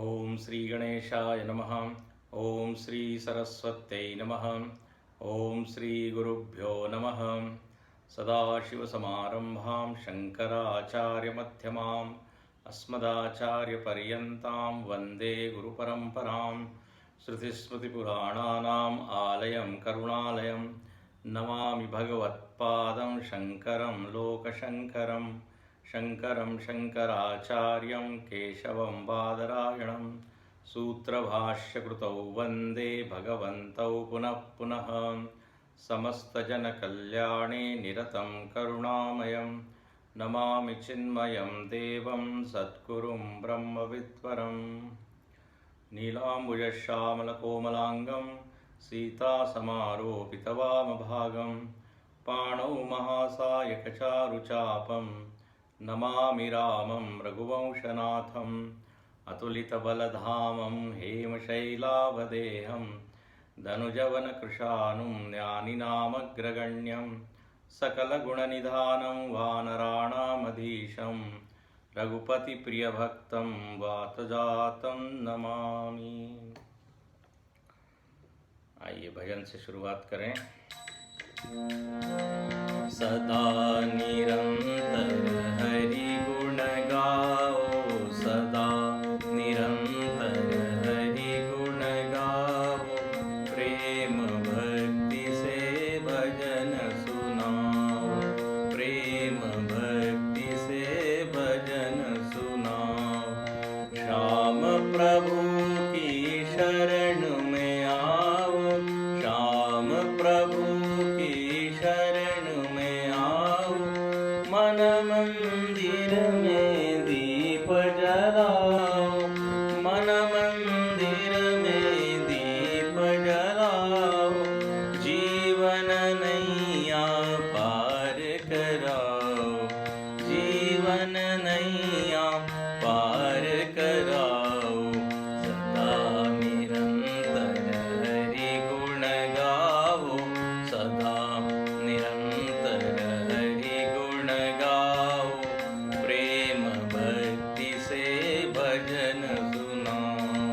ओम श्री गणेशाय नमः। ओम श्री सरस्वत्यै नमः। ओम श्री गुरुभ्यो नमः। सदाशिवसमारम्भां शङ्कराचार्यमध्यमाम् अस्मदाचार्यपर्यन्तां वन्दे गुरुपरम्परां। श्रुतिस्मृतिपुराणानाम् आलयं करुणालयं नमामि भगवत्पादं शङ्करं लोकशङ्करं। शङ्करं शङ्कराचार्यं केशवं बादरायणं सूत्रभाष्यकृतौ वन्दे भगवन्तौ पुनः पुनः। समस्तजनकल्याणे निरतं करुणामयं नमामि चिन्मयं देवं सद्गुरुं ब्रह्मविद्वरम्। नीलाम्बुजश्यामलकोमलाङ्गं सीतासमारोपितवामभागं पाणौ महासायकचारुचापं नमामि रामं रघुवंशनाथम्। अतुलितबलधामं हेमशैलावदेहं धनुजवनकृशानुं ज्ञानिनामग्रगण्यं सकलगुणनिधानं वानराणामधीशं रघुपतिप्रियभक्तं वातजातं नमामि। आइए भजन से शुरुआत करें। सदा निरंतर हरि गुण गाओ, सदा निरंतर हरि गुण गाओ, प्रेम भक्ति से भजन सुनाओ, प्रेम भक्ति से भजन सुनाओ। श्याम प्रभु की शरण में आओ, श्याम प्रभु की शरण में आओ, मन मंदिर में दीप जलाओ, मन मंदिर में दीप जलाओ, जीवन नैया पार कराओ, जीवन नैया पार कराओ। सदा निरंतर हरि गुण गाओ, सदा निरंतर हरि गुण गाओ, प्रेम भक्ति से भजन सुनाओ,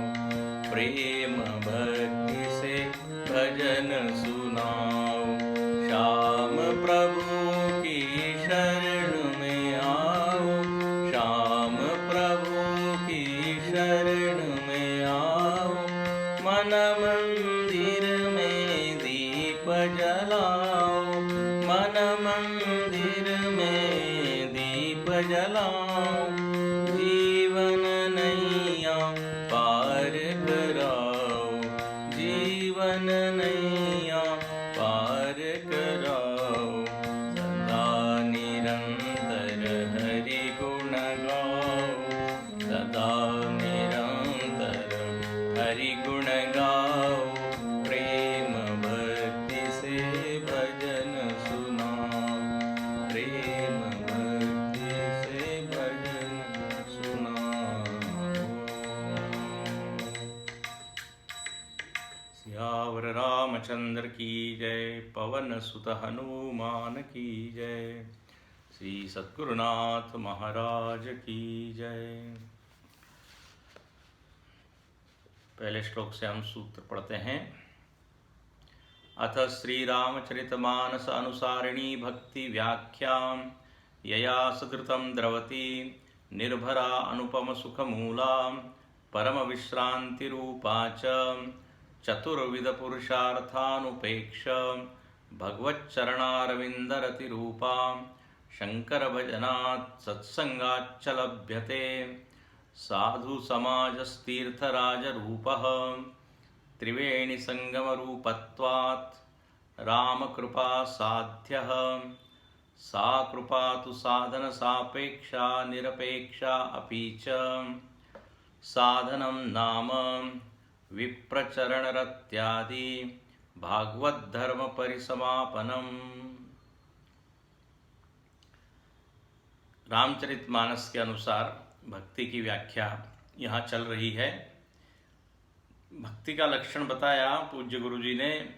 प्रेम भक्ति से भजन सुनाओ। श्याम प्रभु की शरण में आओ, श्याम प्रभु की शरण में आओ, मन मंदिर में दीप जलाओ, मन मंदिर में दीप जलाओ, जीवन नैया पार कराओ, जीवन नैया पार कराओ। सदा निरंतर हरि गुण गाओ, सदा निरंतर हरि गुण गाओ, प्रेम भक्ति से भजन सुनाओ, प्रेम भक्ति से भजन सुनाओ। सियावर रामचंद्र की जय, पवन सुत हनुमान की जय, श्री सद्गुरुनाथ महाराज की जय। पहले श्लोक से हम सूत्र पढ़ते हैं। अथ श्री रामचरितमानस अनुसारिणी भक्ति व्याख्यां यया सदृतं द्रवती निर्भरा अनुपम सुखमूला परम विश्रांति रूपा च चतुर्विध पुरुषार्थानुपेक्ष भगवच्चरणारविंदरति रूपा शंकर भजनात् सत्संगाच्च लभ्यते। साधु समाजस्तीर्थराज रूपः त्रिवेणी संगम रूपत्वात् राम कृपा साध्यः। सा कृपा तु साधन सापेक्षा निरपेक्षा अपि च साधनं नाम विप्रचरणरत्यादि भागवत धर्म परिसमापनम्। रामचरितमानस के अनुसार भक्ति की व्याख्या यहाँ चल रही है। भक्ति का लक्षण बताया पूज्य गुरु जी ने,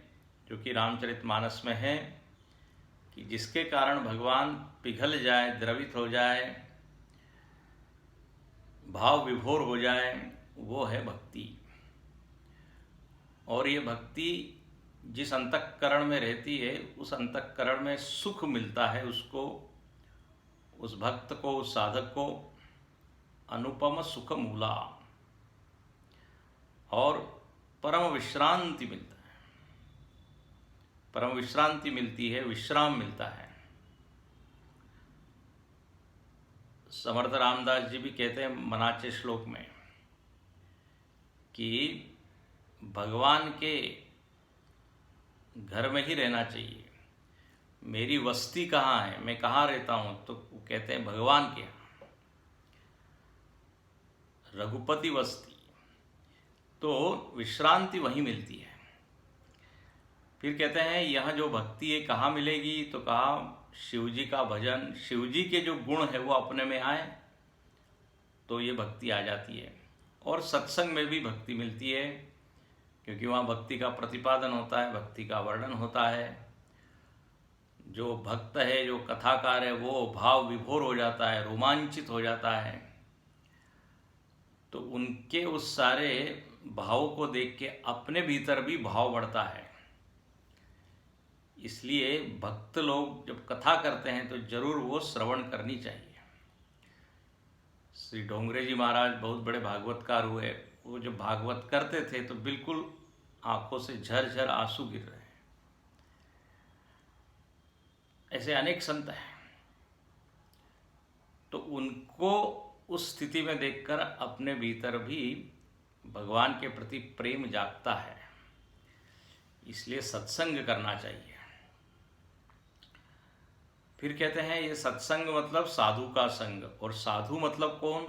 जो कि रामचरितमानस में है, कि जिसके कारण भगवान पिघल जाए, द्रवित हो जाए, भाव विभोर हो जाए, वो है भक्ति। और ये भक्ति जिस अंतःकरण में रहती है, उस अंतःकरण में सुख मिलता है उसको, उस भक्त को, उस साधक को अनुपम सुख मूला, और परम विश्रांति मिलता है, परम विश्रांति मिलती है, विश्राम मिलता है। समर्थ रामदास जी भी कहते हैं मनाचे श्लोक में कि भगवान के घर में ही रहना चाहिए। मेरी वस्ती कहाँ है, मैं कहाँ रहता हूँ, तो वो कहते हैं भगवान के यहाँ, रघुपति वस्ती। तो विश्रांति वहीं मिलती है। फिर कहते हैं यहाँ जो भक्ति है कहाँ मिलेगी, तो कहा शिव जी का भजन, शिव जी के जो गुण है वो अपने में आए तो ये भक्ति आ जाती है। और सत्संग में भी भक्ति मिलती है, क्योंकि वहाँ भक्ति का प्रतिपादन होता है, भक्ति का वर्णन होता है। जो भक्त है, जो कथाकार है, वो भाव विभोर हो जाता है, रोमांचित हो जाता है। तो उनके उस सारे भावों को देख के अपने भीतर भी भाव बढ़ता है। इसलिए भक्त लोग जब कथा करते हैं तो जरूर वो श्रवण करनी चाहिए। श्री डोंगरे जी महाराज बहुत बड़े भागवतकार हुए। वो जब भागवत करते थे तो बिल्कुल आंखों से झरझर आंसू गिर रहे हैं। ऐसे अनेक संत हैं। तो उनको उस स्थिति में देखकर अपने भीतर भी भगवान के प्रति प्रेम जागता है। इसलिए सत्संग करना चाहिए। फिर कहते हैं ये सत्संग मतलब साधु का संग। और साधु मतलब कौन,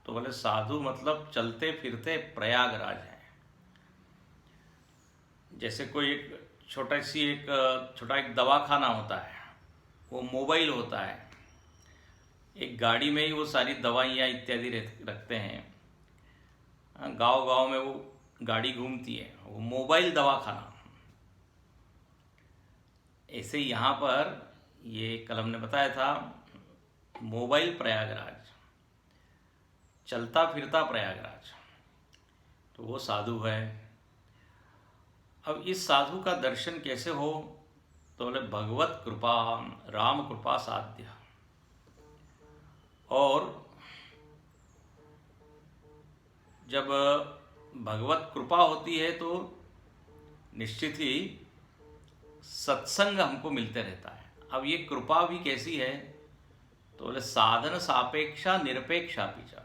तो बोले साधु मतलब चलते फिरते प्रयागराज है। जैसे कोई एक छोटा एक दवाखाना होता है, वो मोबाइल होता है, एक गाड़ी में ही वो सारी दवाइयाँ इत्यादि रखते हैं। गांव गांव में वो गाड़ी घूमती है, वो मोबाइल दवाखाना। ऐसे यहाँ पर ये कलम ने बताया था मोबाइल प्रयागराज, चलता फिरता प्रयागराज, तो वो साधु है। अब इस साधु का दर्शन कैसे हो, तो बोले भगवत कृपा, राम कृपा साध्य। और जब भगवत कृपा होती है तो निश्चित ही सत्संग हमको मिलते रहता है। अब ये कृपा भी कैसी है, तो बोले साधन सापेक्षा निरपेक्षा पीछा।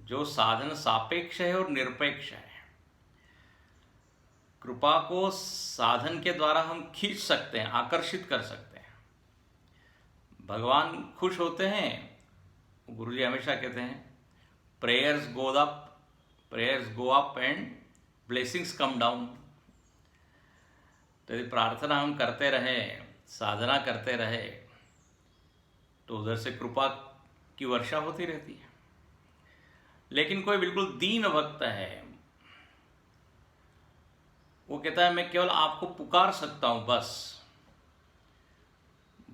जो साधन सापेक्ष है और निरपेक्ष है। कृपा को साधन के द्वारा हम खींच सकते हैं, आकर्षित कर सकते हैं। भगवान खुश होते हैं, गुरुजी हमेशा कहते हैं prayers go up and blessings come down. तो यदि प्रार्थना हम करते रहे, साधना करते रहे, तो उधर से कृपा की वर्षा होती रहती है। लेकिन कोई बिल्कुल दीन भक्त है, वो कहता है मैं केवल आपको पुकार सकता हूं बस,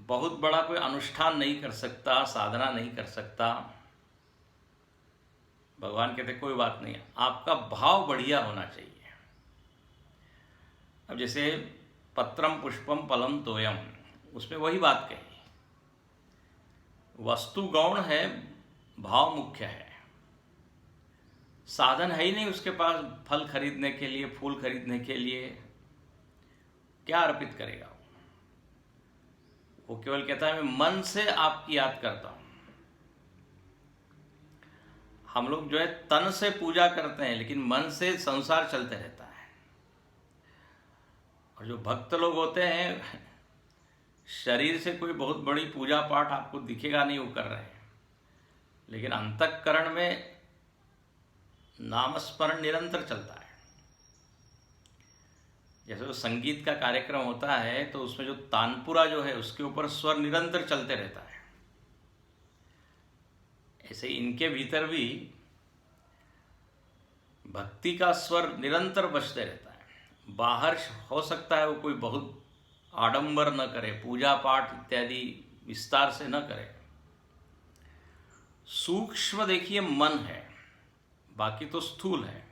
बहुत बड़ा कोई अनुष्ठान नहीं कर सकता, साधना नहीं कर सकता। भगवान कहते कोई बात नहीं, आपका भाव बढ़िया होना चाहिए। अब जैसे पत्रम पुष्पम फलम तोयम, उसमें वही बात कही, वस्तु गौण है, भाव मुख्य है। साधन है ही नहीं उसके पास फल खरीदने के लिए, फूल खरीदने के लिए, क्या अर्पित करेगा वो केवल कहता है मैं मन से आपकी याद करता हूं। हम लोग जो है तन से पूजा करते हैं, लेकिन मन से संसार चलते रहता है। और जो भक्त लोग होते हैं, शरीर से कोई बहुत बड़ी पूजा पाठ आपको दिखेगा नहीं वो कर रहे हैं, लेकिन अंतःकरण में नामस्मरण निरंतर चलता है। जैसे वो संगीत का कार्यक्रम होता है तो उसमें जो तानपुरा जो है उसके ऊपर स्वर निरंतर चलते रहता है। ऐसे इनके भीतर भी भक्ति का स्वर निरंतर बजते रहता है। बाहर हो सकता है वो कोई बहुत आडंबर न करे, पूजा पाठ इत्यादि विस्तार से न करे। सूक्ष्म देखिए मन है, बाकी तो स्थूल है।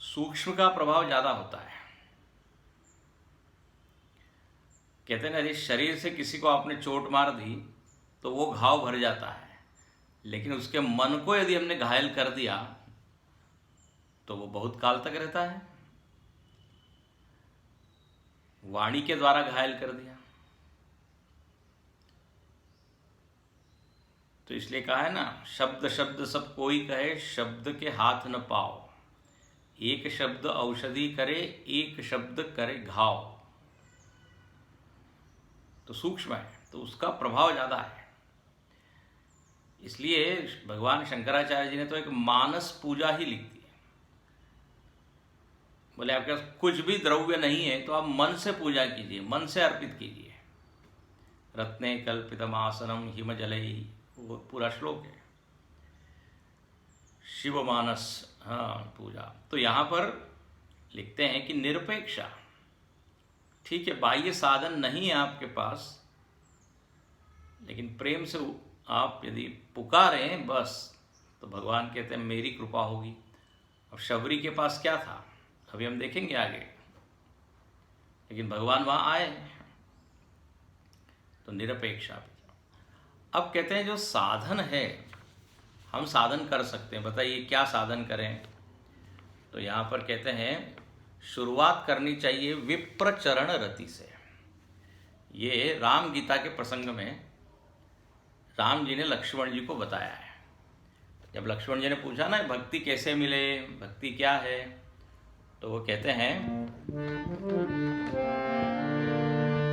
सूक्ष्म का प्रभाव ज़्यादा होता है। कहते हैं ना, यदि शरीर से किसी को आपने चोट मार दी तो वो घाव भर जाता है, लेकिन उसके मन को यदि हमने घायल कर दिया तो वो बहुत काल तक रहता है। वाणी के द्वारा घायल कर दिया तो इसलिए कहा है ना, शब्द शब्द सब कोई कहे, शब्द के हाथ न पाओ। एक शब्द औषधि करे, एक शब्द करे घाव। तो सूक्ष्म है तो उसका प्रभाव ज़्यादा है। इसलिए भगवान शंकराचार्य जी ने तो एक मानस पूजा ही लिख दी। बोले आपके पास कुछ भी द्रव्य नहीं है तो आप मन से पूजा कीजिए, मन से अर्पित कीजिए। रत्ने कल्पितम आसनम हिम जलई, वो पूरा श्लोक है। शिव मानस, हाँ पूजा। तो यहाँ पर लिखते हैं कि निरपेक्षा, ठीक है बाह्य साधन नहीं है आपके पास, लेकिन प्रेम से आप यदि पुकारें बस, तो भगवान कहते हैं मेरी कृपा होगी। अब शबरी के पास क्या था अभी हम देखेंगे आगे, लेकिन भगवान वहाँ आए तो निरपेक्षा भी। अब कहते हैं जो साधन है, हम साधन कर सकते हैं, बताइए क्या साधन करें। तो यहाँ पर कहते हैं शुरुआत करनी चाहिए विप्रचरण रति से। ये राम गीता के प्रसंग में राम जी ने लक्ष्मण जी को बताया है। जब लक्ष्मण जी ने पूछा ना भक्ति कैसे मिले, भक्ति क्या है, तो वो कहते हैं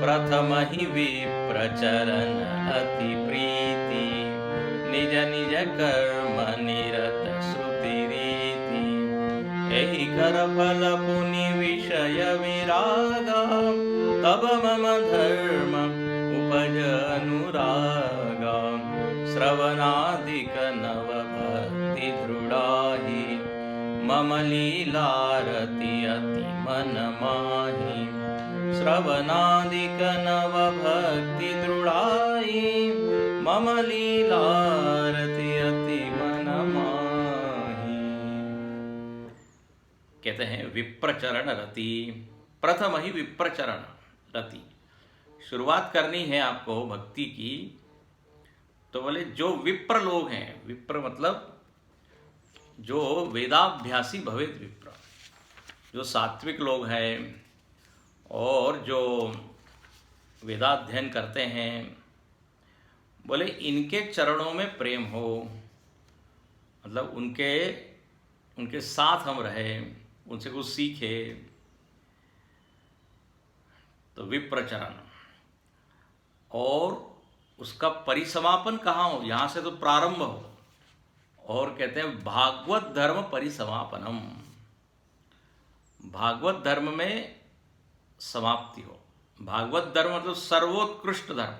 प्रथम ही विप्रचरण अति प्रीति, निज निज कर्म निरत श्रुति रीति, एहि कर फल पुनि विषय विराग, तब मम धर्म उपज अनुराग, श्रवणादिक नव भक्ति दृढ़ाहि, मम लीलारति अति मन माहि, श्रवणादिक नव भक्ति दृढ़ाहि, मम लीलारति अति मन माहि। कहते हैं विप्रचरण रति, प्रथम ही विप्रचरण रति, शुरुआत करनी है आपको भक्ति की। तो बोले जो विप्र लोग हैं, विप्र मतलब जो वेदाभ्यासी भवेत विप्र, जो सात्विक लोग हैं और जो वेदाध्ययन करते हैं, बोले इनके चरणों में प्रेम हो, मतलब उनके साथ हम रहें, उनसे कुछ सीखे। तो विप्रचरण, और उसका परिसमापन कहाँ हो, यहाँ से तो प्रारंभ हो। और कहते हैं भागवत धर्म परिसमापनम, भागवत धर्म में समाप्ति हो। भागवत धर्म मतलब सर्वोत्कृष्ट धर्म।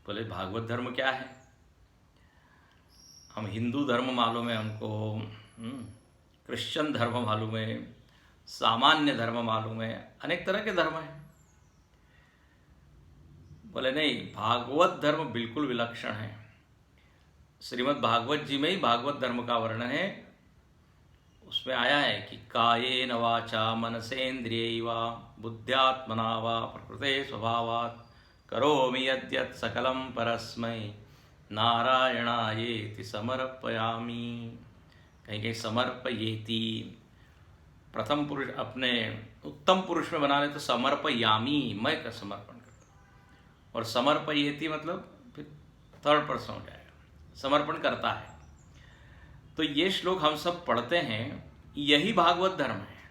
बोले भागवत धर्म क्या है, हम हिंदू धर्म मालूम है हमको, क्रिश्चियन धर्म मालूम है, सामान्य धर्म मालूम है, अनेक तरह के धर्म हैं। बोले नहीं, भागवत धर्म बिल्कुल विलक्षण है। श्रीमद् भागवत जी में ही भागवत धर्म का वर्णन है। उसमें आया है कि कायेन वाचा मनसेन्द्रियैवा बुद्ध्यात्मना वा प्रकृते स्वभावात् करोमि यद्यत् सकलं परस्मै नारायणायेति समर्पयामि। कहीं कहीं समर्पयेति, प्रथम पुरुष अपने उत्तम पुरुष में बना ले तो समर्पयामि, मैं का समर्पण करता हूँ। और समर्पयेति मतलब फिर थर्ड पर्सन हो जाएगा, समर्पण करता है। तो ये श्लोक हम सब पढ़ते हैं, यही भागवत धर्म है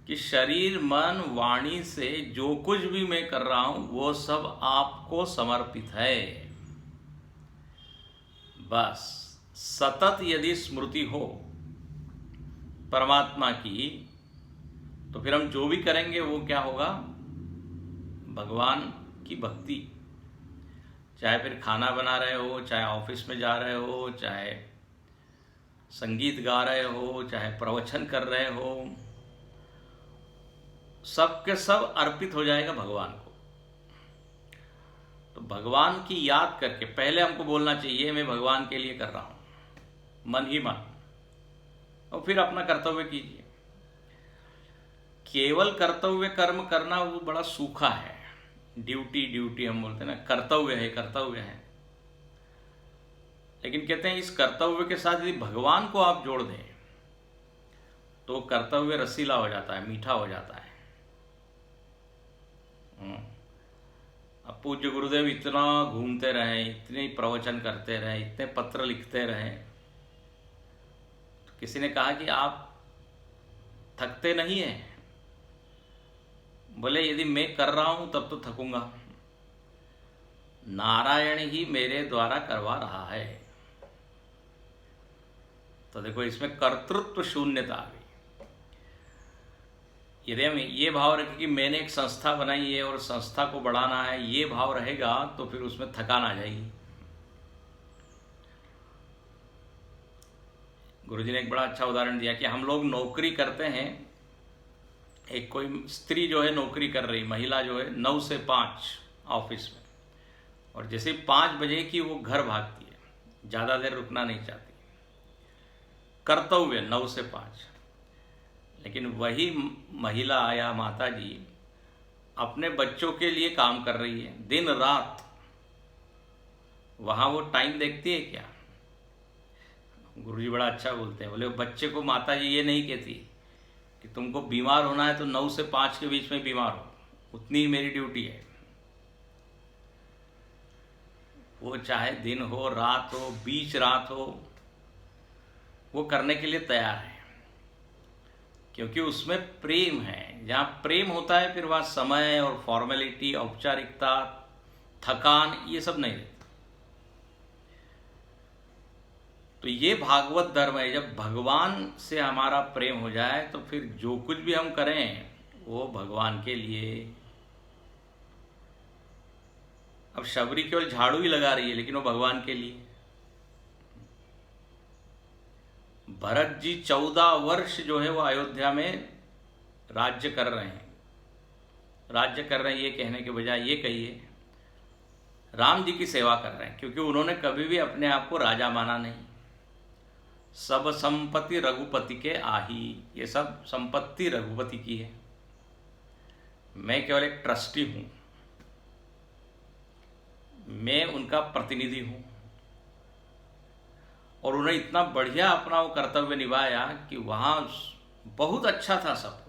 कि शरीर मन वाणी से जो कुछ भी मैं कर रहा हूं वो सब आपको समर्पित है। बस सतत यदि स्मृति हो परमात्मा की, तो फिर हम जो भी करेंगे वो क्या होगा, भगवान की भक्ति। चाहे फिर खाना बना रहे हो, चाहे ऑफिस में जा रहे हो, चाहे संगीत गा रहे हो, चाहे प्रवचन कर रहे हो, सब के सब अर्पित हो जाएगा भगवान को। तो भगवान की याद करके पहले हमको बोलना चाहिए मैं भगवान के लिए कर रहा हूँ, मन ही मन, और फिर अपना कर्तव्य कीजिए। केवल कर्तव्य कर्म करना वो बड़ा सूखा है, ड्यूटी ड्यूटी हम बोलते हैं ना, कर्तव्य है कर्तव्य है। लेकिन कहते हैं इस कर्तव्य के साथ यदि भगवान को आप जोड़ दें तो कर्तव्य रसीला हो जाता है, मीठा हो जाता है। अब पूज्य गुरुदेव इतना घूमते रहे, इतने प्रवचन करते रहे, इतने पत्र लिखते रहे, तो किसी ने कहा कि आप थकते नहीं हैं? बोले यदि मैं कर रहा हूं तब तो थकूंगा, नारायण ही मेरे द्वारा करवा रहा है। तो देखो इसमें कर्तृत्व शून्यता आ गई। यदि हम ये भाव रखें कि मैंने एक संस्था बनाई है और संस्था को बढ़ाना है, ये भाव रहेगा तो फिर उसमें थकान आ जाएगी। गुरुजी ने एक बड़ा अच्छा उदाहरण दिया कि हम लोग नौकरी करते हैं, एक कोई स्त्री जो है नौकरी कर रही, महिला जो है 9 से 5 ऑफिस में, और जैसे 5 बजे की वो घर भागती है, ज़्यादा देर रुकना नहीं चाहती, कर्तव्य 9 से 5। लेकिन वही महिला या माता जी अपने बच्चों के लिए काम कर रही है दिन रात, वहाँ वो टाइम देखती है क्या? गुरुजी बड़ा अच्छा बोलते हैं, बोले बच्चे को माता जी ये नहीं कहती कि तुमको बीमार होना है तो 9 से 5 के बीच में बीमार हो, उतनी ही मेरी ड्यूटी है। वो चाहे दिन हो, रात हो, बीच रात हो, वो करने के लिए तैयार है, क्योंकि उसमें प्रेम है। जहाँ प्रेम होता है फिर वहाँ समय और फॉर्मेलिटी, औपचारिकता, थकान, ये सब नहीं रहता। तो ये भागवत धर्म है। जब भगवान से हमारा प्रेम हो जाए तो फिर जो कुछ भी हम करें वो भगवान के लिए। अब शबरी केवल झाड़ू ही लगा रही है लेकिन वो भगवान के लिए। भरत जी 14 वर्ष जो है वो अयोध्या में राज्य कर रहे हैं। राज्य कर रहे हैं ये कहने के बजाय ये कहिए राम जी की सेवा कर रहे हैं, क्योंकि उन्होंने कभी भी अपने आप को राजा माना नहीं। सब संपत्ति रघुपति के आही, ये सब संपत्ति रघुपति की है, मैं केवल एक ट्रस्टी हूं, मैं उनका प्रतिनिधि हूं। और उन्होंने इतना बढ़िया अपना वो कर्तव्य निभाया कि वहां बहुत अच्छा था सब कुछ।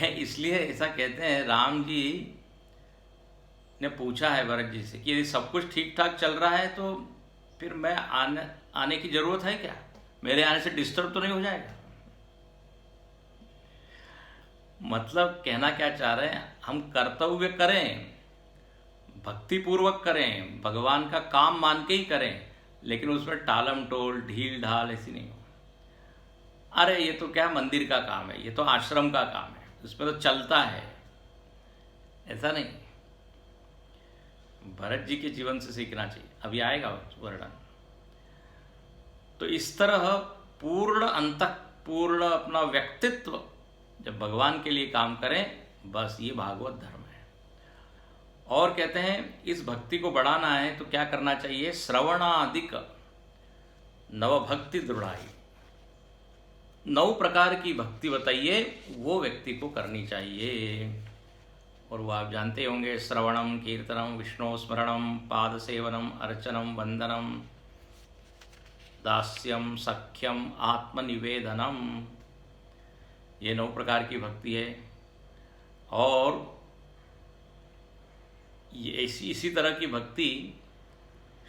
इसलिए ऐसा कहते हैं, राम जी ने पूछा है भरत जी से कि यदि सब कुछ ठीक ठाक चल रहा है तो फिर मैं आने की जरूरत है क्या? मेरे आने से डिस्टर्ब तो नहीं हो जाएगा? मतलब कहना क्या चाह रहे हैं, हम कर्तव्य करें, भक्ति पूर्वक करें, भगवान का काम मान के ही करें, लेकिन उसमें टालम टोल, ढील ढाल ऐसी नहीं हो। अरे ये तो क्या मंदिर का काम है, ये तो आश्रम का काम है, उसमें तो चलता है, ऐसा नहीं। भरत जी के जीवन से सीखना चाहिए। अभी आएगा वर्णन। तो इस तरह पूर्ण अंतःपूर्ण अपना व्यक्तित्व जब भगवान के लिए काम करें, बस ये भागवत धर्म है। और कहते हैं इस भक्ति को बढ़ाना है तो क्या करना चाहिए? श्रवणादिक नवभक्ति दृढ़ाई, 9 प्रकार की भक्ति बताइए वो व्यक्ति को करनी चाहिए। और वो आप जानते होंगे, श्रवणम, कीर्तनम, विष्णु स्मरणम, पाद सेवनम, अर्चनम, वंदनम, दास्यम, सख्यम, आत्मनिवेदनम, ये 9 प्रकार की भक्ति है। और ये इसी तरह की भक्ति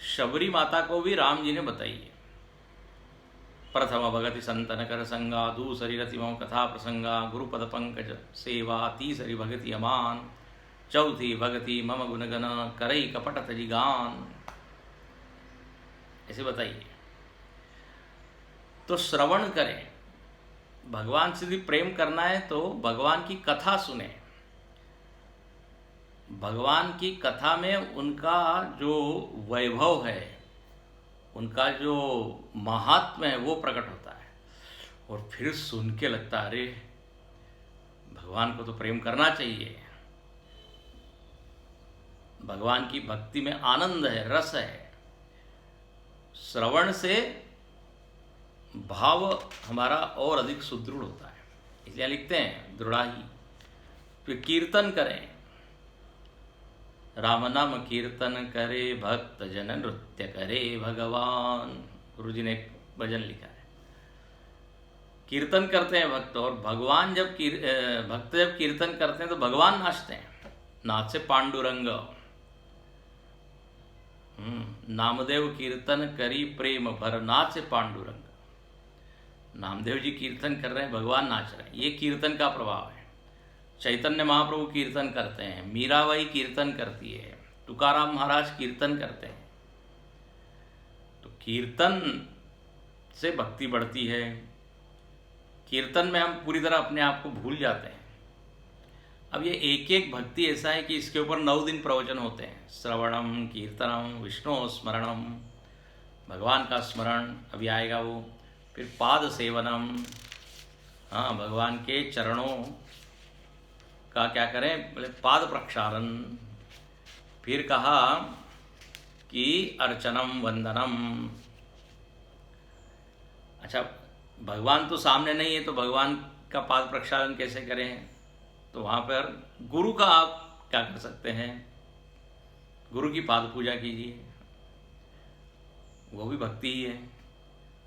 शबरी माता को भी राम जी ने बताई है। प्रथम भगति संतन कर संगा, दूसरी रतिमो कथा प्रसंगा, गुरुपद पंकज सेवा, तीसरी भगति अमान, चौथी भगति मम गुणगन, करई कपट तजिगान, ऐसे बताइए। तो श्रवण करें, भगवान से भी प्रेम करना है तो भगवान की कथा सुने। भगवान की कथा में उनका जो वैभव है, उनका जो महात्म्य है वो प्रकट होता है। और फिर सुन के लगता है अरे भगवान को तो प्रेम करना चाहिए। भगवान की भक्ति में आनंद है, रस है। श्रवण से भाव हमारा और अधिक सुदृढ़ होता है, इसलिए लिखते हैं दृढ़ाही। फिर कीर्तन करें, राम नाम कीर्तन करे भक्त जन नृत्य करे भगवान। गुरु जी ने एक भजन लिखा है। कीर्तन करते हैं भक्त, और भगवान भक्त जब कीर्तन करते हैं तो भगवान नाचते हैं। नाचे पांडुरंग। नामदेव कीर्तन करी प्रेम भर नाचे पांडुरंग। नामदेव जी कीर्तन कर रहे हैं, भगवान नाच रहे हैं। ये कीर्तन का प्रभाव है। चैतन्य महाप्रभु कीर्तन करते हैं, मीराबाई कीर्तन करती है, तुकाराम महाराज कीर्तन करते हैं। तो कीर्तन से भक्ति बढ़ती है। कीर्तन में हम पूरी तरह अपने आप को भूल जाते हैं। अब ये एक एक भक्ति ऐसा है कि इसके ऊपर 9 दिन प्रवचन होते हैं। श्रवणम, कीर्तनम, विष्णु स्मरणम, भगवान का स्मरण अभी आएगा वो। फिर पाद सेवनम, हाँ, भगवान के चरणों का क्या करें, बोले पाद प्रक्षालन। फिर कहा कि अर्चनम वंदनम। अच्छा, भगवान तो सामने नहीं है तो भगवान का पाद प्रक्षालन कैसे करें? तो वहाँ पर गुरु का आप क्या कर सकते हैं, गुरु की पाद पूजा कीजिए, वो भी भक्ति ही है।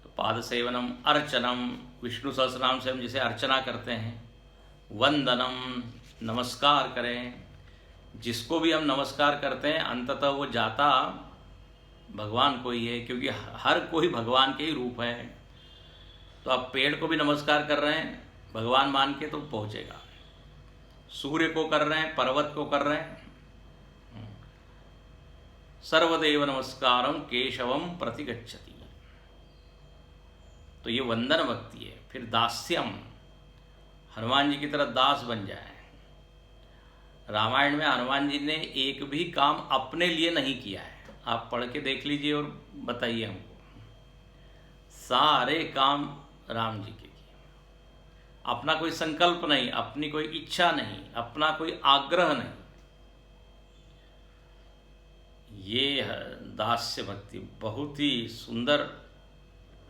तो पाद सेवनम, अर्चनम, विष्णु सहस्रनाम से हम जिसे अर्चना करते हैं। वंदनम, नमस्कार करें। जिसको भी हम नमस्कार करते हैं अंततः वो जाता भगवान को ही है, क्योंकि हर कोई भगवान के ही रूप है। तो आप पेड़ को भी नमस्कार कर रहे हैं भगवान मान के तो पहुँचेगा। सूर्य को कर रहे हैं, पर्वत को कर रहे हैं। सर्वदेव नमस्कारम केशवम प्रतिगच्छति। तो ये वंदन भक्ति है। फिर दास्यम, हनुमान जी की तरह दास बन जाए। रामायण में हनुमान जी ने एक भी काम अपने लिए नहीं किया है। आप पढ़ के देख लीजिए और बताइए हमको। सारे काम राम जी के किए। अपना कोई संकल्प नहीं, अपनी कोई इच्छा नहीं, अपना कोई आग्रह नहीं। ये दास्य भक्ति बहुत ही सुंदर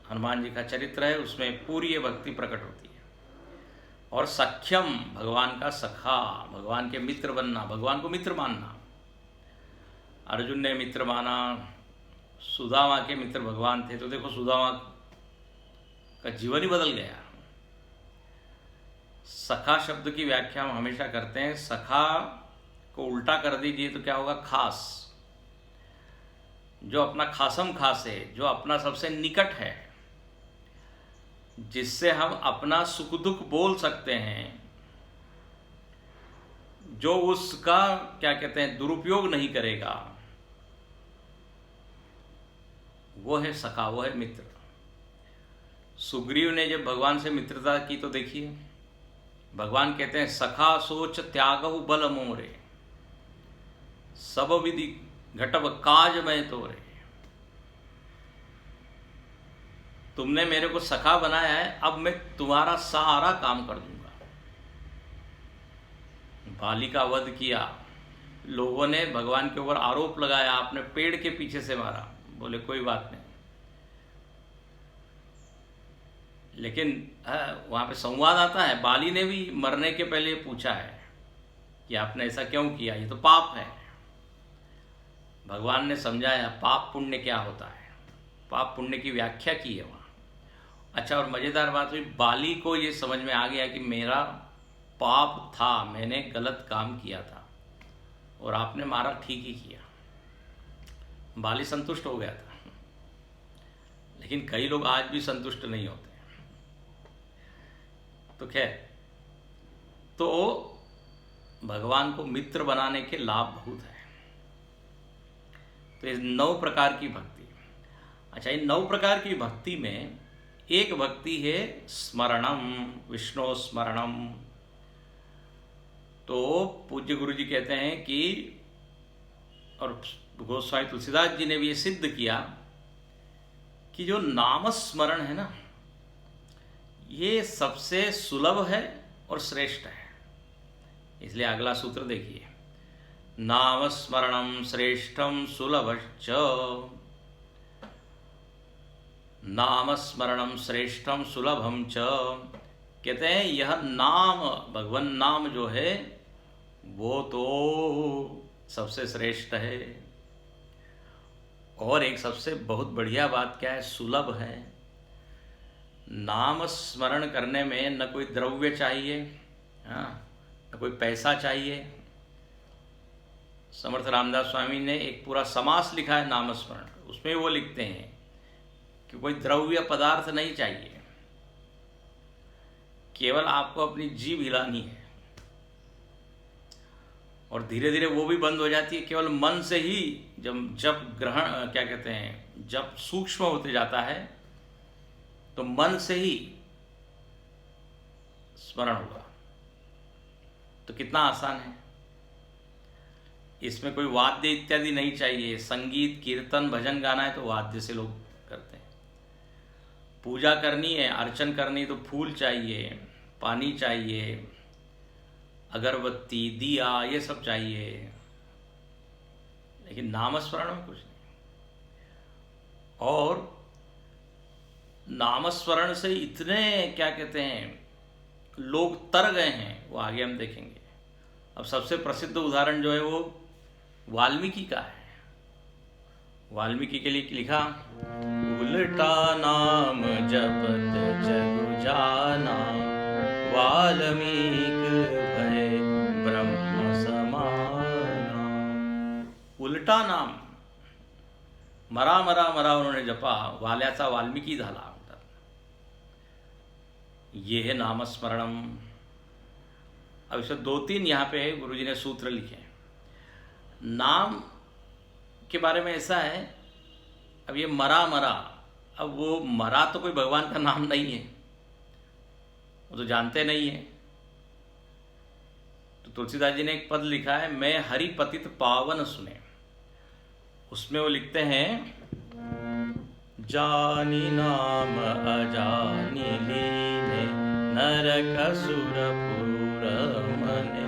हनुमान जी का चरित्र है, उसमें पूरी ये भक्ति प्रकट होती है। और सख्यम, भगवान का सखा, भगवान के मित्र बनना, भगवान को मित्र मानना। अर्जुन ने मित्र माना, सुदामा के मित्र भगवान थे, तो देखो सुदामा का जीवन ही बदल गया। सखा शब्द की व्याख्या हम हमेशा करते हैं। सखा को उल्टा कर दीजिए तो क्या होगा, खास। जो अपना खासम खास है, जो अपना सबसे निकट है, जिससे हम अपना सुख दुख बोल सकते हैं, जो उसका क्या कहते हैं दुरुपयोग नहीं करेगा, वो है सखा, वो है मित्र। सुग्रीव ने जब भगवान से मित्रता की तो देखिए, भगवान कहते हैं सखा सोच त्यागहु बल मोरे, सब विधि घटव काज मैं तोरे। तुमने मेरे को सखा बनाया है, अब मैं तुम्हारा सारा काम कर दूंगा। बाली का वध किया, लोगों ने भगवान के ऊपर आरोप लगाया, आपने पेड़ के पीछे से मारा। बोले कोई बात नहीं, लेकिन वहाँ पे संवाद आता है। बाली ने भी मरने के पहले पूछा है कि आपने ऐसा क्यों किया, ये तो पाप है। भगवान ने समझाया पाप पुण्य क्या होता है, पाप पुण्य की व्याख्या की है वहाँ। अच्छा, और मज़ेदार बात हुई, बाली को ये समझ में आ गया कि मेरा पाप था, मैंने गलत काम किया था और आपने मारा ठीक ही किया। बाली संतुष्ट हो गया था। लेकिन कई लोग आज भी संतुष्ट नहीं होते। तो खैर, तो भगवान को मित्र बनाने के लाभ बहुत है। तो ये 9 प्रकार की भक्ति। अच्छा, इन 9 प्रकार की भक्ति में एक भक्ति है स्मरणम, विष्णु स्मरणम। तो पूज्य गुरु जी कहते हैं कि, और गोस्वामी तुलसीदास जी ने भी ये सिद्ध किया कि जो नाम स्मरण है ना, ये सबसे सुलभ है और श्रेष्ठ है। इसलिए अगला सूत्र देखिए, नामस्मरणं श्रेष्ठं सुलभश्च। नामस्मरणं श्रेष्ठम सुलभम च। कहते हैं यह नाम, भगवान नाम जो है वो तो सबसे श्रेष्ठ है। और एक सबसे बहुत बढ़िया बात क्या है, सुलभ है। नाम स्मरण करने में न कोई द्रव्य चाहिए, हाँ, न कोई पैसा चाहिए। समर्थ रामदास स्वामी ने एक पूरा समास लिखा है नामस्मरण, उसमें वो लिखते हैं कि कोई द्रव्य पदार्थ नहीं चाहिए, केवल आपको अपनी जीभ हिलानी है और धीरे धीरे वो भी बंद हो जाती है। केवल मन से ही जब ग्रहण क्या कहते हैं, जब सूक्ष्म होते जाता है तो मन से ही स्मरण होगा। तो कितना आसान है, इसमें कोई वाद्य इत्यादि नहीं चाहिए। संगीत कीर्तन भजन गाना है तो वाद्य से लोग करते हैं। पूजा करनी है, अर्चन करनी तो फूल चाहिए, पानी चाहिए, अगरबत्ती, दिया, ये सब चाहिए। लेकिन नामस्मरण में कुछ नहीं। और नामस्मरण से इतने क्या कहते हैं लोग तर गए हैं, वो आगे हम देखेंगे। अब सबसे प्रसिद्ध उदाहरण जो है वो वाल्मीकि का है। वाल्मीकि के लिए लिखा, उल्टा नाम जपत जग जाना, वाल्मीक भय ब्रह्म समाना। उल्टा नाम, मरा मरा मरा उन्होंने जपा, वाल्याचा वाल्मीकि झाला। ये है नामस्मरणम। अब इसमें 2-3 यहाँ पे गुरुजी ने सूत्र लिखे। नाम के बारे में ऐसा है, अब ये मरा मरा, अब वो मरा तो कोई भगवान का नाम नहीं है, वो तो जानते नहीं है। तो तुलसीदास जी ने एक पद लिखा है, मैं हरि पतित पावन सुने। उसमें वो लिखते हैं, जानी नाम अजानी लीने, नरक सुर पुर मने,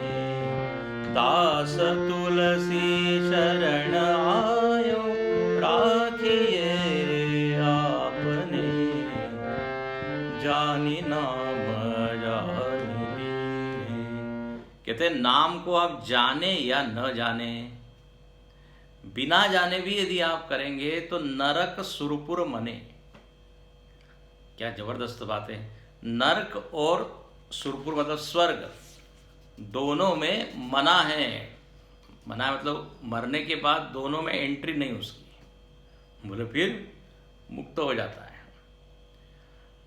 दास तुलसी शरण आयो, राखिए आपने, जानी नाम अजानी लीने। कहते हैं नाम को आप जाने या न जाने, बिना जाने भी यदि आप करेंगे तो नरक सुरपुर मने। क्या जबरदस्त बात है। नरक और सुरपुर मतलब स्वर्ग, दोनों में मना है। मना मतलब मरने के बाद दोनों में एंट्री नहीं उसकी, बोले फिर मुक्त हो जाता है।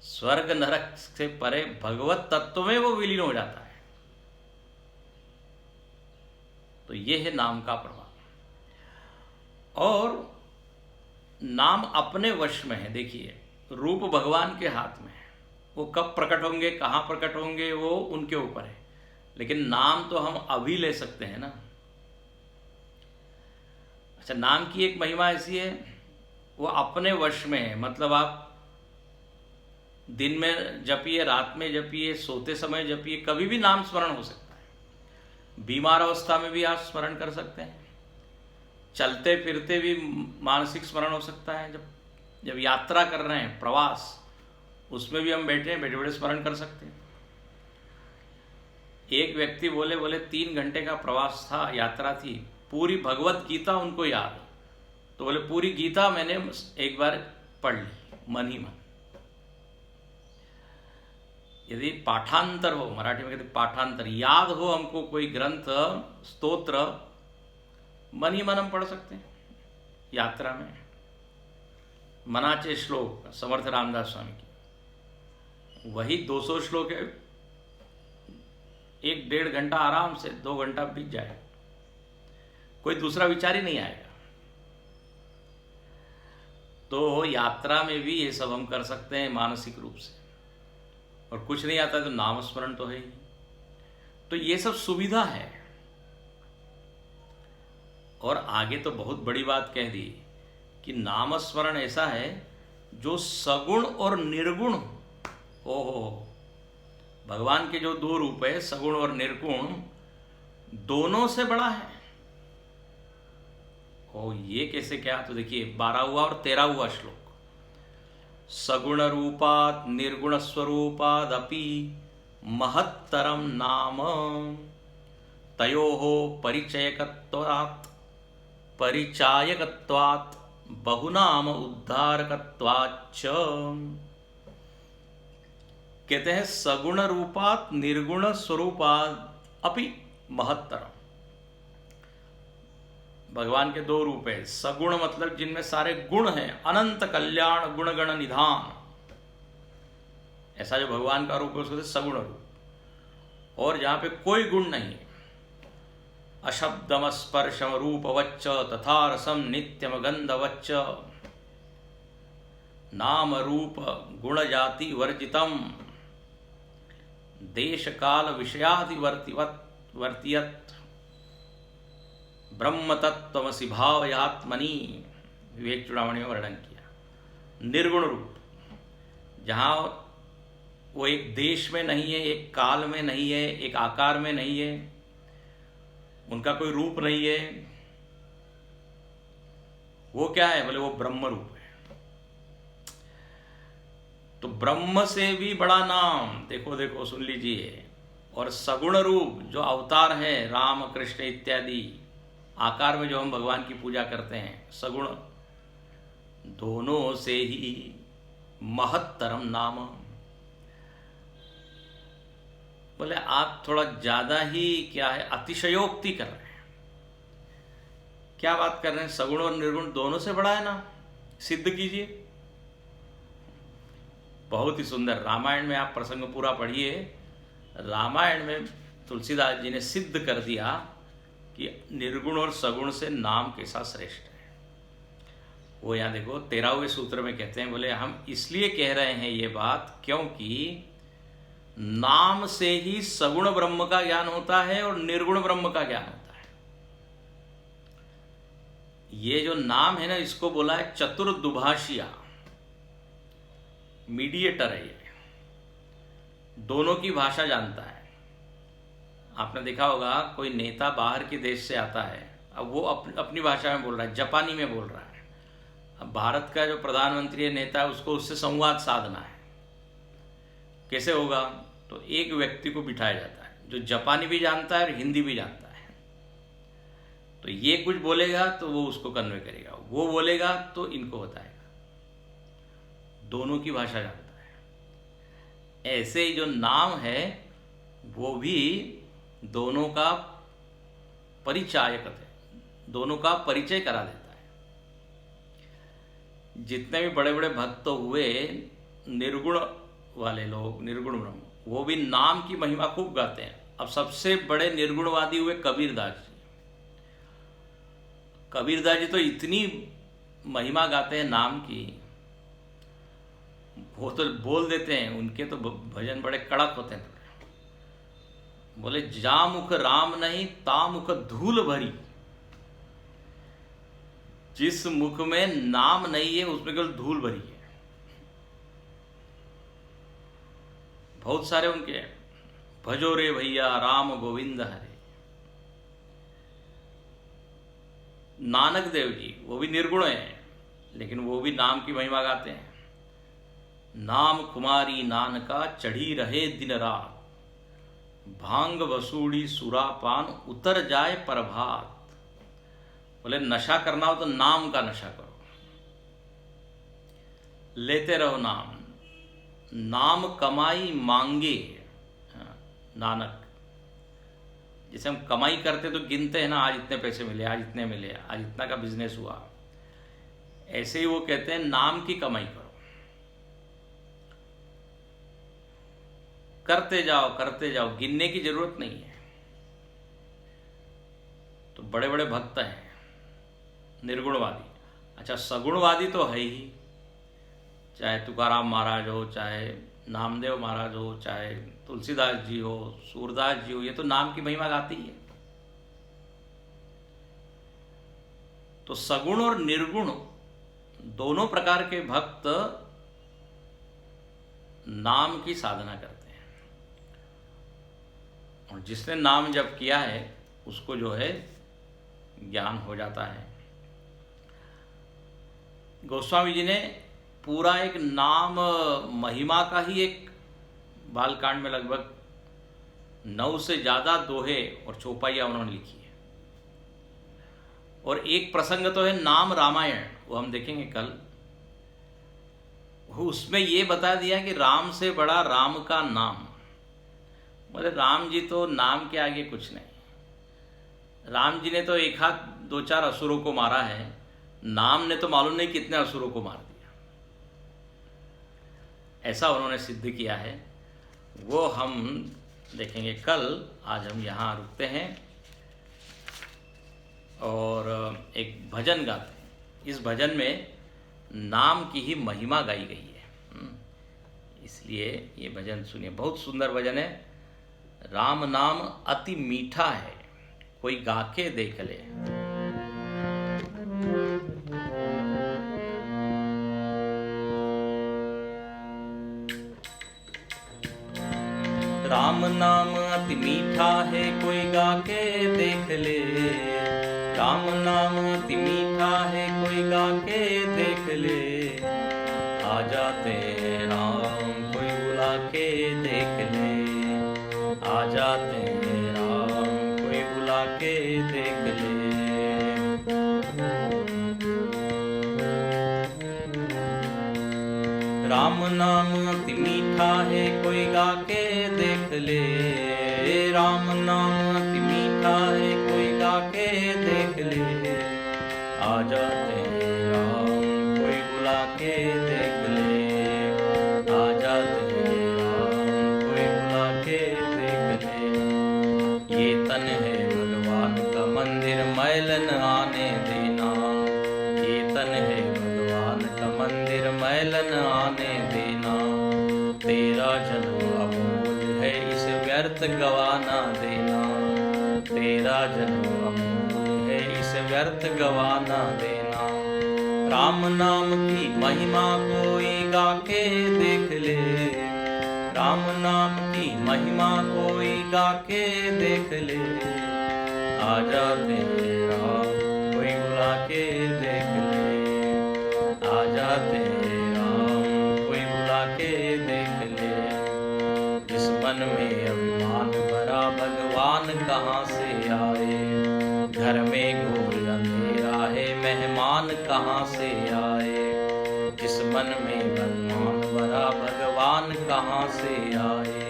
स्वर्ग नरक से परे भगवत तत्व में वो विलीन हो जाता है। तो ये है नाम का प्रभाव। और नाम अपने वश में है। देखिए, रूप भगवान के हाथ में है, वो कब प्रकट होंगे, कहाँ प्रकट होंगे, वो उनके ऊपर है। लेकिन नाम तो हम अभी ले सकते हैं ना। अच्छा, नाम की एक महिमा ऐसी है, वो अपने वश में है। मतलब आप दिन में जपिए, रात में जपिए, सोते समय जपिए, कभी भी नाम स्मरण हो सकता है। बीमार अवस्था में भी आप स्मरण कर सकते हैं, चलते फिरते भी मानसिक स्मरण हो सकता है। जब यात्रा कर रहे हैं, प्रवास, उसमें भी हम बैठे बैठे स्मरण कर सकते हैं। एक व्यक्ति बोले 3 घंटे का प्रवास था, यात्रा थी, पूरी भगवत गीता उनको याद। तो बोले पूरी गीता मैंने एक बार पढ़ ली, मन ही मन। यदि पाठांतर हो, मराठी में कहते पाठांतर, याद हो हमको कोई ग्रंथ, स्तोत्र, मन ही मन हम पढ़ सकते हैं यात्रा में। मनाचे श्लोक समर्थ रामदास स्वामी की, वही 200 श्लोक है, 1-1.5 घंटा आराम से, 2 घंटा बीत जाए, कोई दूसरा विचार ही नहीं आएगा। तो यात्रा में भी ये सब हम कर सकते हैं मानसिक रूप से। और कुछ नहीं आता तो नाम स्मरण तो है ही। तो ये सब सुविधा है। और आगे तो बहुत बड़ी बात कह दी कि नामस्मरण ऐसा है जो सगुण और निर्गुण हो। भगवान के जो 2 रूप है, सगुण और निर्गुण, दोनों से बड़ा है। ओ ये कैसे क्या? तो देखिए 12वां और 13वां श्लोक। सगुण रूपात् निर्गुण स्वरूपादपि महत्तरम नाम तयोः परिचायकत्वात् बहुनाम उद्धारकत्वाच्च। कहते हैं सगुण रूपात् निर्गुण स्वरूपात् अपि महत्तरम। भगवान के दो रूप है। सगुण मतलब जिनमें सारे गुण हैं, अनंत कल्याण गुण गण निधान, ऐसा जो भगवान का रूप है उसको सगुण रूप। और जहां पे कोई गुण नहीं है, अशब्दम स्पर्शम रूपवच्च तथा रसम नित्यम गंधवच्च नाम रूप गुण जाति वर्जितम देश काल विषयादि वर्तियत ब्रह्म तत्वमसि भावयात्मनि। विवेक चूड़ामणि में वर्णन किया। निर्गुण रूप, जहाँ वो एक देश में नहीं है, एक काल में नहीं है, एक आकार में नहीं है, उनका कोई रूप नहीं है, वो क्या है? बोले वो ब्रह्म रूप है। तो ब्रह्म से भी बड़ा नाम, देखो देखो सुन लीजिए। और सगुण रूप जो अवतार है, राम कृष्ण इत्यादि आकार में जो हम भगवान की पूजा करते हैं, सगुण, दोनों से ही महत्तरम नाम। बोले आप थोड़ा ज्यादा ही क्या है, अतिशयोक्ति कर रहे हैं। क्या बात कर रहे हैं? सगुण और निर्गुण दोनों से बड़ा है ना, सिद्ध कीजिए। बहुत ही सुंदर, रामायण में आप प्रसंग पूरा पढ़िए। रामायण में तुलसीदास जी ने सिद्ध कर दिया कि निर्गुण और सगुण से नाम कैसा श्रेष्ठ है। वो यहाँ देखो 13वें सूत्र में कहते हैं, बोले हम इसलिए कह रहे हैं ये बात क्योंकि नाम से ही सगुण ब्रह्म का ज्ञान होता है और निर्गुण ब्रह्म का ज्ञान होता है। ये जो नाम है ना, इसको बोला है चतुर्दुभाषिया, मीडिएटर है ये, दोनों की भाषा जानता है। आपने देखा होगा कोई नेता बाहर के देश से आता है, अब वो अपनी भाषा में बोल रहा है, जापानी में बोल रहा है। अब भारत का जो प्रधानमंत्री नेता है उसको उससे संवाद साधना है, कैसे होगा? तो एक व्यक्ति को बिठाया जाता है जो जापानी भी जानता है और हिंदी भी जानता है। तो ये कुछ बोलेगा तो वो उसको कन्वे करेगा, वो बोलेगा तो इनको बताएगा, दोनों की भाषा जानता है। ऐसे ही जो नाम है वो भी दोनों का परिचायक है, दोनों का परिचय करा देता है। जितने भी बड़े बड़े भक्त हुए निर्गुण वाले लोग, निर्गुण ब्रह्म, वो भी नाम की महिमा खूब गाते हैं। अब सबसे बड़े निर्गुणवादी हुए कबीरदास जी। कबीरदास जी तो इतनी महिमा गाते हैं नाम की, वो तो बोल देते हैं, उनके तो भजन बड़े कड़क होते हैं। बोले जा मुख राम नहीं ता मुख धूल भरी। जिस मुख में नाम नहीं है उसमें केवल धूल भरी है। बहुत सारे उनके, भजो रे भैया राम गोविंद हरे। नानक देव जी वो भी निर्गुण है, लेकिन वो भी नाम की महिमा गाते हैं। नाम कुमारी नानका चढ़ी रहे दिन रात, भांग वसूड़ी सुरापान उतर जाए प्रभात। बोले नशा करना हो तो नाम का नशा करो, लेते रहो नाम, नाम कमाई मांगे। नानक, जैसे हम कमाई करते तो गिनते हैं ना, आज इतने पैसे मिले, आज इतने मिले, आज इतना का बिजनेस हुआ, ऐसे ही वो कहते हैं नाम की कमाई करो, करते जाओ, गिनने की जरूरत नहीं है। तो बड़े बड़े भक्त हैं निर्गुणवादी। अच्छा, सगुणवादी तो है ही, चाहे तुकाराम महाराज हो, चाहे नामदेव महाराज हो, चाहे तुलसीदास जी हो, सूरदास जी हो, ये तो नाम की महिमा गाती है। तो सगुण और निर्गुण दोनों प्रकार के भक्त नाम की साधना करते हैं, और जिसने नाम जप किया है उसको जो है ज्ञान हो जाता है। गोस्वामी जी ने पूरा एक नाम महिमा का ही एक बालकांड में लगभग 9 से ज़्यादा दोहे और चौपाइयाँ उन्होंने लिखी है। और एक प्रसंग तो है नाम रामायण, वो हम देखेंगे कल। उसमें ये बता दिया कि राम से बड़ा राम का नाम। मतलब राम जी तो नाम के आगे कुछ नहीं। राम जी ने तो एक हाथ 2-4 असुरों को मारा है, नाम ने तो मालूम नहीं कितने असुरों को मार दिया। ऐसा उन्होंने सिद्ध किया है, वो हम देखेंगे कल। आज हम यहाँ रुकते हैं और एक भजन गाते हैं। इस भजन में नाम की ही महिमा गाई गई है, इसलिए ये भजन सुनिए। बहुत सुंदर भजन है। राम नाम अति मीठा है, कोई गाके देख ले। राम नाम अति मीठा है, कोई गाके देख ले। राम नाम अति मीठा है, कोई गाके देख ले। आ जाते हैं राम, कोई बुला के देख ले। आ जाते हैं राम, कोई बुला के देख ले। राम नाम अति मीठा है, कोई गाके देख ले। राम नाम अति मीठा है, कोई गाके देख ले। आ जाते हैं राम, कोई बुला के देख ले। आ जाते हैं राम, कोई बुला के देख ले। ये तन है भगवान का मंदिर, मैल न आने देना। ये तन है भगवान का मंदिर, मैल न आने देना। तेरा जन्म अमूल्य है, इसे व्यर्थ गवाना देना। तेरा जन्म अमूल्य है, इसे व्यर्थ गवाना देना। राम नाम की महिमा कोई गाके देख ले। राम नाम की महिमा कोई गाके देख ले। आ जाते हैं राम, कोई बुला के देख ले। आ जाते हैं राम, कोई बुला के देख ले। जिस मन में अभिमान भरा, भगवान कहाँ से आए। घर में घोर अंधेरा है, मेहमान कहाँ से आए। जिस मन में अभिमान भरा, भगवान कहाँ से आए।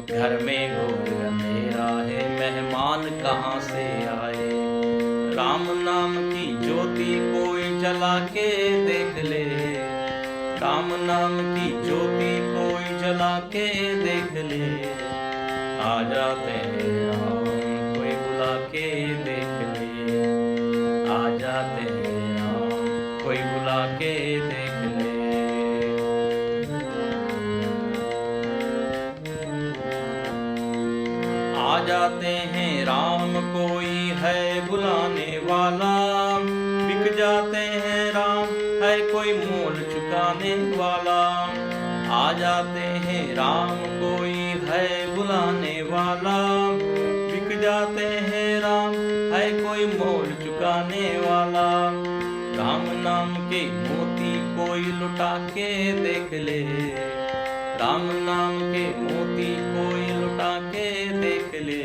घर में घोर अंधेरा है, मेहमान कहाँ से आए। राम नाम की ज्योति कोई जला के देख ले। राम नाम की ज्योति कोई जला के देख ले। आ जाते हैं राम, कोई बुला के देख ले। आ जाते हैं राम, कोई बुला के देख ले। आ जाते हैं राम, कोई है बुलाने वाला। बिक जाते हैं राम, है कोई मोल चुकाने वाला। आ जाते हैं राम, कोई है बुलाने वाला। बिक जाते हैं राम, है कोई मोल चुकाने वाला। राम नाम के मोती कोई लुटा के देख ले। राम नाम के मोती कोई लुटा के देख ले।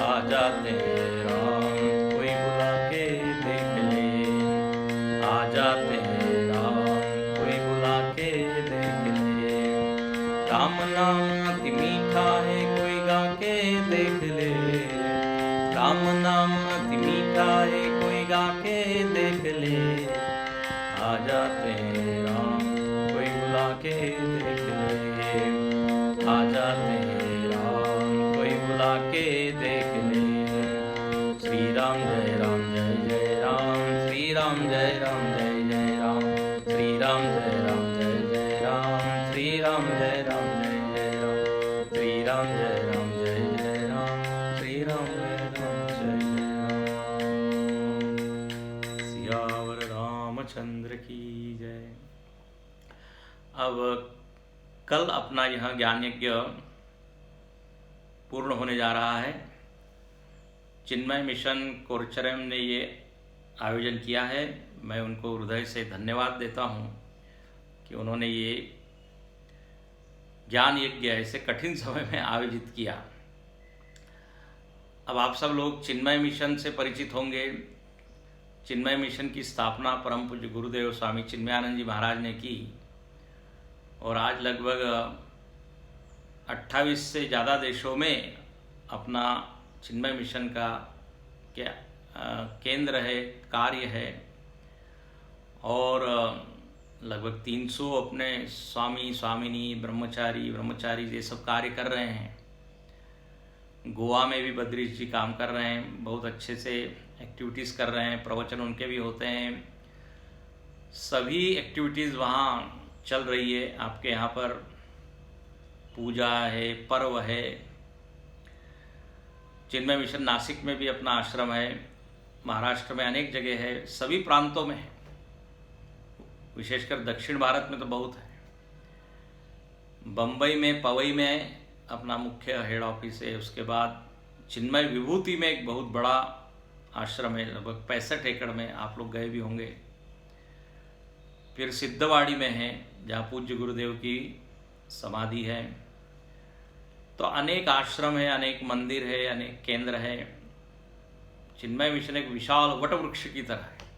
आ जाते हैं राम, कोई बुला के देख ले। आ जाते हैं राम, कोई बुला के देख ले। राम नाम अति मीठा है, कोई गा के देख ले। राम नाम अति मीठा है, कोई गा के देख ले। आ जाते हैं राम, कोई बुला के देख ले। आ जाते हैं राम, कोई बुला के देख ले। श्री राम जय राम जय जय राम। श्री राम जय राम जय जय राम। श्री राम जय राम जय जय राम। श्री राम जय राम जय जय राम। श्री राम जय राम जय जय राम। श्री राम जय राम जय जय राम। सियावर रामचंद्र की जय। अब कल अपना यह ज्ञान यज्ञ पूर्ण होने जा रहा है। चिन्मय मिशन कोरचरम ने ये आयोजन किया है। मैं उनको हृदय से धन्यवाद देता हूँ कि उन्होंने ये ज्ञान यज्ञ ऐसे कठिन समय में आयोजित किया। अब आप सब लोग चिन्मय मिशन से परिचित होंगे। चिन्मय मिशन की स्थापना परम पूज्य गुरुदेव स्वामी चिन्मयानंद जी महाराज ने की और आज लगभग 28 से ज़्यादा देशों में अपना चिन्मय मिशन का केंद्र है, कार्य है और लगभग 300 अपने स्वामी स्वामिनी ब्रह्मचारी ये सब कार्य कर रहे हैं। गोवा में भी बद्रीश जी काम कर रहे हैं, बहुत अच्छे से एक्टिविटीज़ कर रहे हैं, प्रवचन उनके भी होते हैं। सभी एक्टिविटीज़ वहाँ चल रही है। आपके यहाँ पर पूजा है, पर्व है। चिन्मय मिशन नासिक में भी अपना आश्रम है, महाराष्ट्र में अनेक जगह है, सभी प्रांतों में है, विशेषकर दक्षिण भारत में तो बहुत है। बम्बई में पवई में अपना मुख्य हेड ऑफिस है। उसके बाद चिन्मय विभूति में एक बहुत बड़ा आश्रम है, लगभग 65 एकड़ में, आप लोग गए भी होंगे। फिर सिद्धवाड़ी में है जहाँ पूज्य गुरुदेव की समाधि है। तो अनेक आश्रम है, अनेक मंदिर है, अनेक केंद्र है। चिन्मय मिशन एक विशाल वटवृक्ष की तरह है।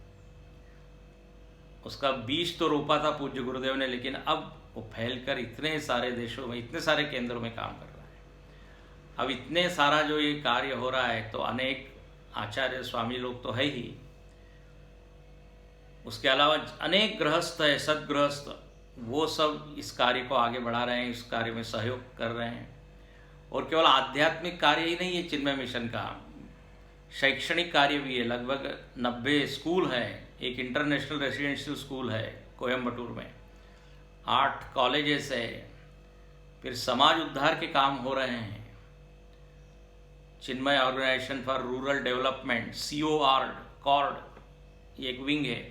उसका बीज तो रोपा था पूज्य गुरुदेव ने, लेकिन अब वो फैलकर इतने सारे देशों में, इतने सारे केंद्रों में काम कर रहा है। अब इतने सारा जो ये कार्य हो रहा है तो अनेक आचार्य स्वामी लोग तो है ही, उसके अलावा अनेक गृहस्थ है, सदगृहस्थ, वो सब इस कार्य को आगे बढ़ा रहे हैं, इस कार्य में सहयोग कर रहे हैं। और केवल आध्यात्मिक कार्य ही नहीं है चिन्मय मिशन का, शैक्षणिक कार्य भी है। लगभग 90 स्कूल है, एक इंटरनेशनल रेसिडेंशियल स्कूल है कोयम्बटूर में, 8 कॉलेजेस है, फिर समाज उद्धार के काम हो रहे हैं। Chinmaya organisation for rural development, CORD, ये एक विंग है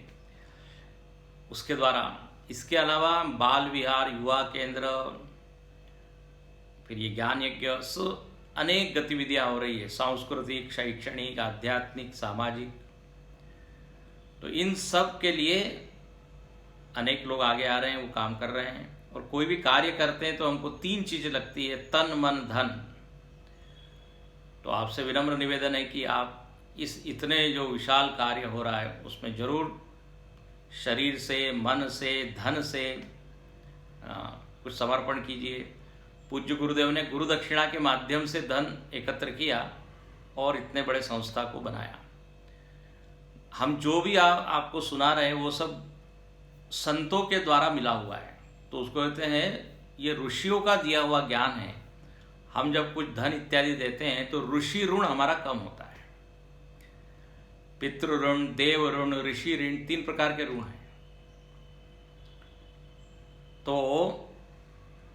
उसके द्वारा। इसके अलावा बाल विहार, युवा केंद्र, फिर ये ज्ञान यज्ञ, अनेक गतिविधियां हो रही है, सांस्कृतिक, शैक्षणिक, आध्यात्मिक, सामाजिक। तो इन सब के लिए अनेक लोग आगे आ रहे हैं, वो काम कर रहे हैं। और कोई भी कार्य करते हैं तो हमको 3 चीज़ें लगती है, तन मन धन। तो आपसे विनम्र निवेदन है कि आप इस इतने जो विशाल कार्य हो रहा है उसमें जरूर शरीर से, मन से, धन से कुछ समर्पण कीजिए। पूज्य गुरुदेव ने गुरु दक्षिणा के माध्यम से धन एकत्र किया और इतने बड़े संस्था को बनाया। हम जो भी आपको सुना रहे हैं वो सब संतों के द्वारा मिला हुआ है, तो उसको कहते हैं ये ऋषियों का दिया हुआ ज्ञान है। हम जब कुछ धन इत्यादि देते हैं तो ऋषि ऋण हमारा कम होता है। पितृ ऋण, देव ऋण, ऋषि ऋण, 3 प्रकार के ऋण हैं। तो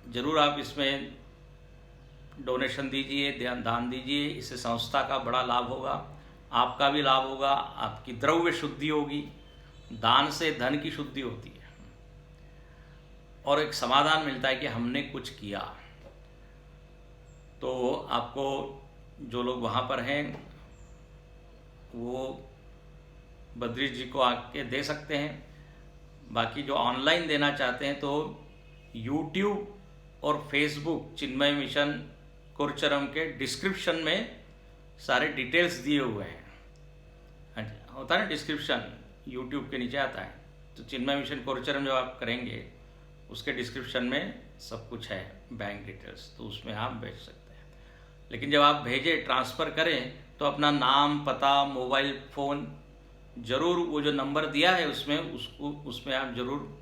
जरूर आप इसमें डोनेशन दीजिए, दान दीजिए, इससे संस्था का बड़ा लाभ होगा, आपका भी लाभ होगा, आपकी द्रव्य शुद्धि होगी। दान से धन की शुद्धि होती है और एक समाधान मिलता है कि हमने कुछ किया। तो आपको जो लोग वहाँ पर हैं वो बद्रीश जी को आके दे सकते हैं। बाकी जो ऑनलाइन देना चाहते हैं तो YouTube और Facebook चिन्मय मिशन कुरुचरम के डिस्क्रिप्शन में सारे डिटेल्स दिए हुए हैं। होता है ना डिस्क्रिप्शन, YouTube के नीचे आता है, तो चिन्मय मिशन कुरुचरम जब आप करेंगे उसके डिस्क्रिप्शन में सब कुछ है, बैंक डिटेल्स, तो उसमें आप भेज सकते हैं। लेकिन जब आप भेजें, ट्रांसफ़र करें, तो अपना नाम, पता, मोबाइल फ़ोन ज़रूर, वो जो नंबर दिया है उसमें आप ज़रूर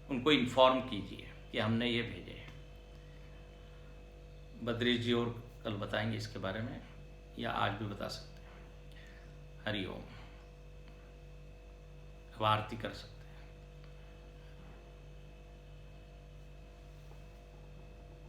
उनको इन्फॉर्म कीजिए कि हमने ये भेजे। बद्रीश जी और कल बताएंगे इसके बारे में, या आज भी बता सकते हैं। हरि ओम। अब आरती कर सकते हैं।